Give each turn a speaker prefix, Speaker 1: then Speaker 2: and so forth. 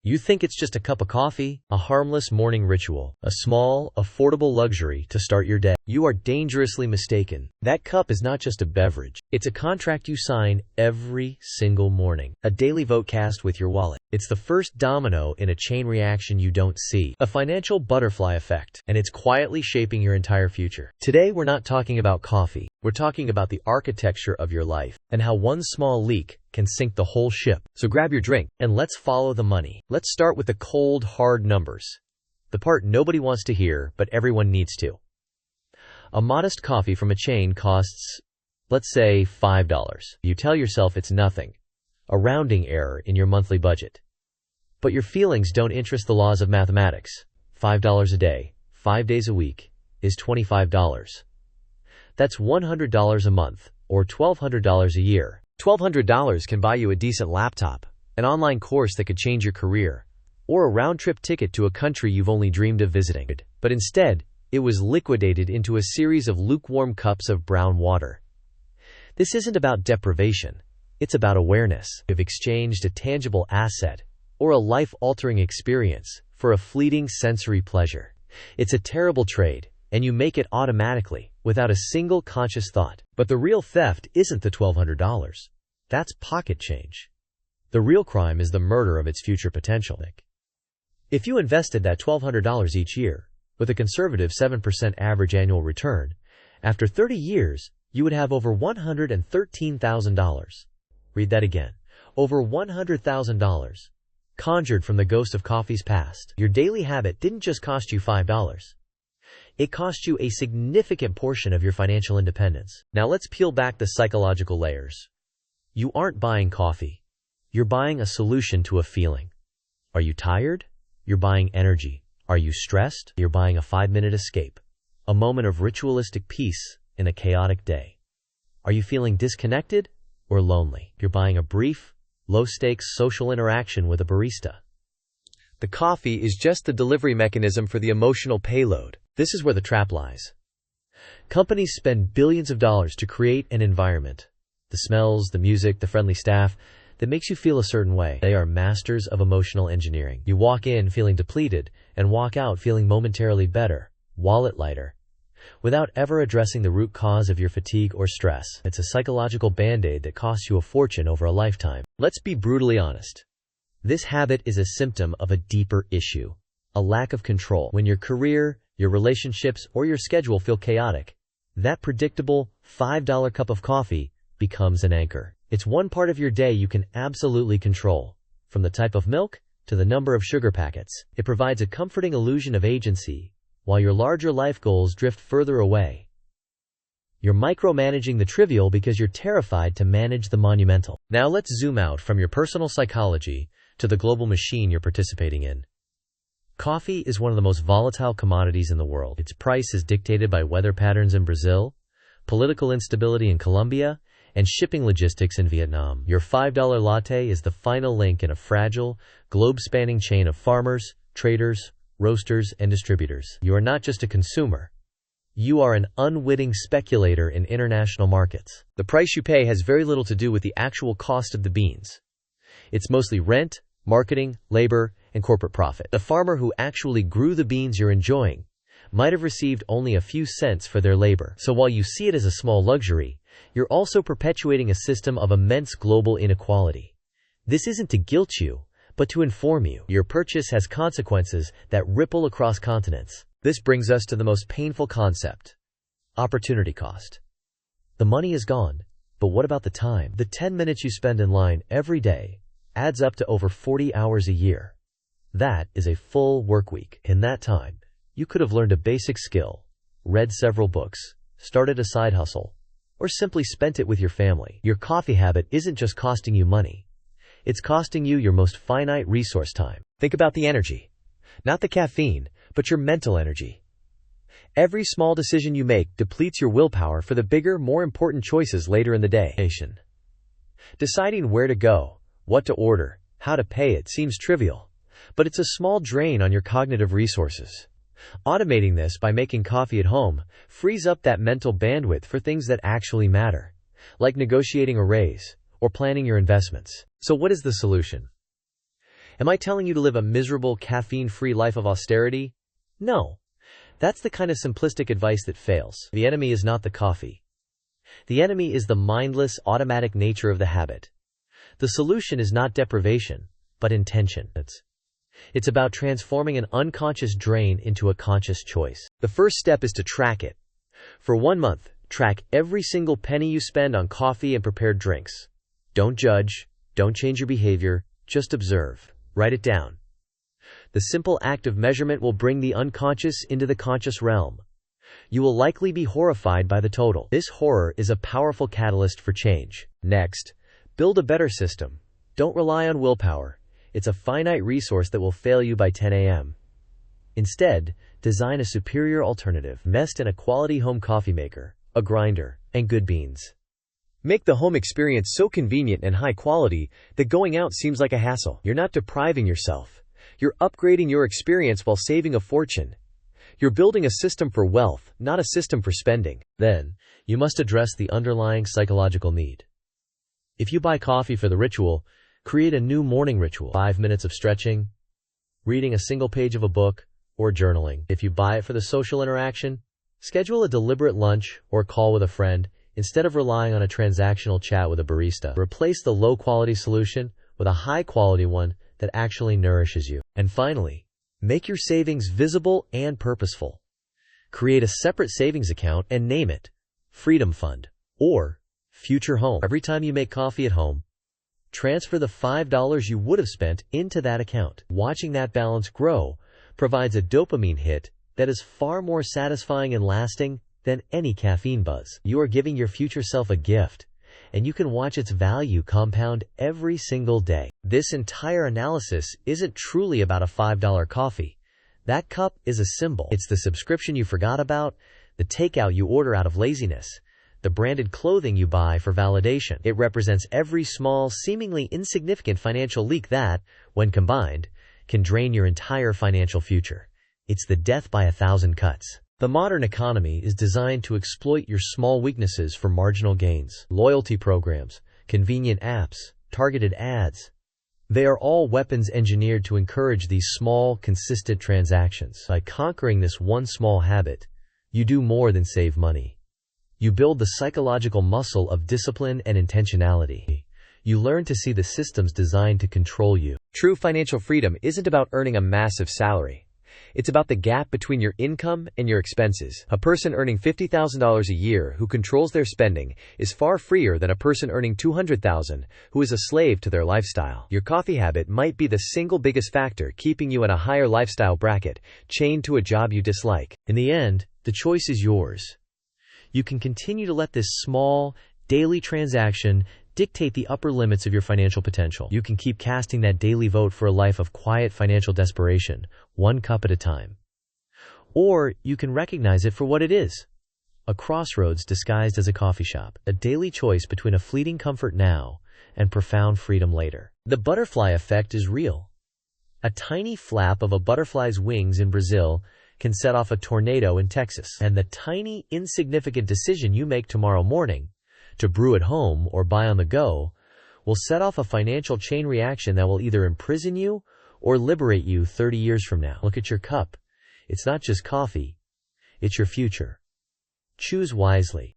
Speaker 1: You think it's just a cup of coffee, a harmless morning ritual, a small, affordable luxury to start your day. You are dangerously mistaken. That cup is not just a beverage. It's a contract you sign every single morning. A daily vote cast with your wallet. It's the first domino in a chain reaction you don't see. A financial butterfly effect. And it's quietly shaping your entire future. Today we're not talking about coffee. We're talking about the architecture of your life and how one small leak can sink the whole ship. So grab your drink and let's follow the money. Let's start with the cold, hard numbers. The part nobody wants to hear, but everyone needs to. A modest coffee from a chain costs, let's say, $5. You tell yourself it's nothing, a rounding error in your monthly budget. But your feelings don't interest the laws of mathematics. $5 a day, 5 days a week, is $25. That's $100 a month, or $1,200 a year. $1,200 can buy you a decent laptop, an online course that could change your career, or a round-trip ticket to a country you've only dreamed of visiting. But instead, it was liquidated into a series of lukewarm cups of brown water. This isn't about deprivation. It's about awareness. You've exchanged a tangible asset, or a life-altering experience, for a fleeting sensory pleasure. It's a terrible trade, and you make it automatically, without a single conscious thought. But the real theft isn't the $1,200. That's pocket change. The real crime is the murder of its future potential. If you invested that $1,200 each year, with a conservative 7% average annual return, after 30 years, you would have over $113,000. Read that again. Over $100,000. Conjured from the ghost of coffee's past. Your daily habit didn't just cost you $5. It cost you a significant portion of your financial independence. Now let's peel back the psychological layers. You aren't buying coffee. You're buying a solution to a feeling. Are you tired? You're buying energy. Are you stressed? You're buying a 5-minute escape. A moment of ritualistic peace in a chaotic day. Are you feeling disconnected or lonely? You're buying a brief, low-stakes social interaction with a barista. The coffee is just the delivery mechanism for the emotional payload. This is where the trap lies. Companies spend billions of dollars to create an environment. The smells, the music, the friendly staff that makes you feel a certain way. They are masters of emotional engineering. You walk in feeling depleted and walk out feeling momentarily better, wallet lighter, without ever addressing the root cause of your fatigue or stress. It's a psychological band-aid that costs you a fortune over a lifetime. Let's be brutally honest. This habit is a symptom of a deeper issue, a lack of control. When your career, your relationships, or your schedule feel chaotic, that predictable $5 cup of coffee becomes an anchor. It's one part of your day you can absolutely control, from the type of milk to the number of sugar packets. It provides a comforting illusion of agency, while your larger life goals drift further away. You're micromanaging the trivial because you're terrified to manage the monumental. Now let's zoom out from your personal psychology to the global machine you're participating in. Coffee is one of the most volatile commodities in the world. Its price is dictated by weather patterns in Brazil, political instability in Colombia, and shipping logistics in Vietnam. Your $5 latte is the final link in a fragile, globe-spanning chain of farmers, traders, roasters, and distributors. You are not just a consumer. You are an unwitting speculator in international markets. The price you pay has very little to do with the actual cost of the beans. It's mostly rent, marketing, labor, and corporate profit. The farmer who actually grew the beans you're enjoying might have received only a few cents for their labor. So while you see it as a small luxury, you're also perpetuating a system of immense global inequality. This isn't to guilt you, but to inform you. Your purchase has consequences that ripple across continents. This brings us to the most painful concept: opportunity cost. The money is gone, but what about the time? The 10 minutes you spend in line every day adds up to over 40 hours a year. That is a full work week. In that time, you could have learned a basic skill, read several books, started a side hustle, or simply spent it with your family. Your coffee habit isn't just costing you money. It's costing you your most finite resource, time. Think about the energy. Not the caffeine, but your mental energy. Every small decision you make depletes your willpower for the bigger, more important choices later in the day. Deciding where to go, what to order, how to pay it seems trivial, but it's a small drain on your cognitive resources. Automating this by making coffee at home frees up that mental bandwidth for things that actually matter, like negotiating a raise or planning your investments. So what is the solution? Am I telling you to live a miserable, caffeine-free life of austerity? No. That's the kind of simplistic advice that fails. The enemy is not the coffee. The enemy is the mindless, automatic nature of the habit. The solution is not deprivation, but intention. It's about transforming an unconscious drain into a conscious choice. The first step is to track it. For 1 month, track every single penny you spend on coffee and prepared drinks. Don't judge, don't change your behavior, just observe. Write it down. The simple act of measurement will bring the unconscious into the conscious realm. You will likely be horrified by the total. This horror is a powerful catalyst for change. Next, build a better system. Don't rely on willpower. It's a finite resource that will fail you by 10 a.m. Instead, design a superior alternative. Invest in a quality home coffee maker, a grinder, and good beans. Make the home experience so convenient and high quality that going out seems like a hassle. You're not depriving yourself. You're upgrading your experience while saving a fortune. You're building a system for wealth, not a system for spending. Then, you must address the underlying psychological need. If you buy coffee for the ritual, create a new morning ritual. 5 minutes of stretching, reading a single page of a book, or journaling. If you buy it for the social interaction, schedule a deliberate lunch or call with a friend instead of relying on a transactional chat with a barista. Replace the low-quality solution with a high-quality one that actually nourishes you. And finally, make your savings visible and purposeful. Create a separate savings account and name it Freedom Fund or Future Home. Every time you make coffee at home, transfer the $5 you would have spent into that account. Watching that balance grow provides a dopamine hit that is far more satisfying and lasting than any caffeine buzz. You are giving your future self a gift, and you can watch its value compound every single day. This entire analysis isn't truly about a $5 coffee. That cup is a symbol. It's the subscription you forgot about, the takeout you order out of laziness, the branded clothing you buy for validation. It represents every small, seemingly insignificant financial leak that, when combined, can drain your entire financial future. It's the death by 1,000 cuts. The modern economy is designed to exploit your small weaknesses for marginal gains. Loyalty programs, convenient apps, targeted ads. They are all weapons engineered to encourage these small, consistent transactions. By conquering this one small habit, you do more than save money. You build the psychological muscle of discipline and intentionality. You learn to see the systems designed to control you. True financial freedom isn't about earning a massive salary. It's about the gap between your income and your expenses. A person earning $50,000 a year who controls their spending is far freer than a person earning $200,000 who is a slave to their lifestyle. Your coffee habit might be the single biggest factor keeping you in a higher lifestyle bracket, chained to a job you dislike. In the end, the choice is yours. You can continue to let this small, daily transaction dictate the upper limits of your financial potential. You can keep casting that daily vote for a life of quiet financial desperation, one cup at a time. Or you can recognize it for what it is. A crossroads disguised as a coffee shop. A daily choice between a fleeting comfort now and profound freedom later. The butterfly effect is real. A tiny flap of a butterfly's wings in Brazil can set off a tornado in Texas. And the tiny, insignificant decision you make tomorrow morning to brew at home or buy on the go will set off a financial chain reaction that will either imprison you or liberate you 30 years from now. Look at your cup. It's not just coffee. It's your future. Choose wisely.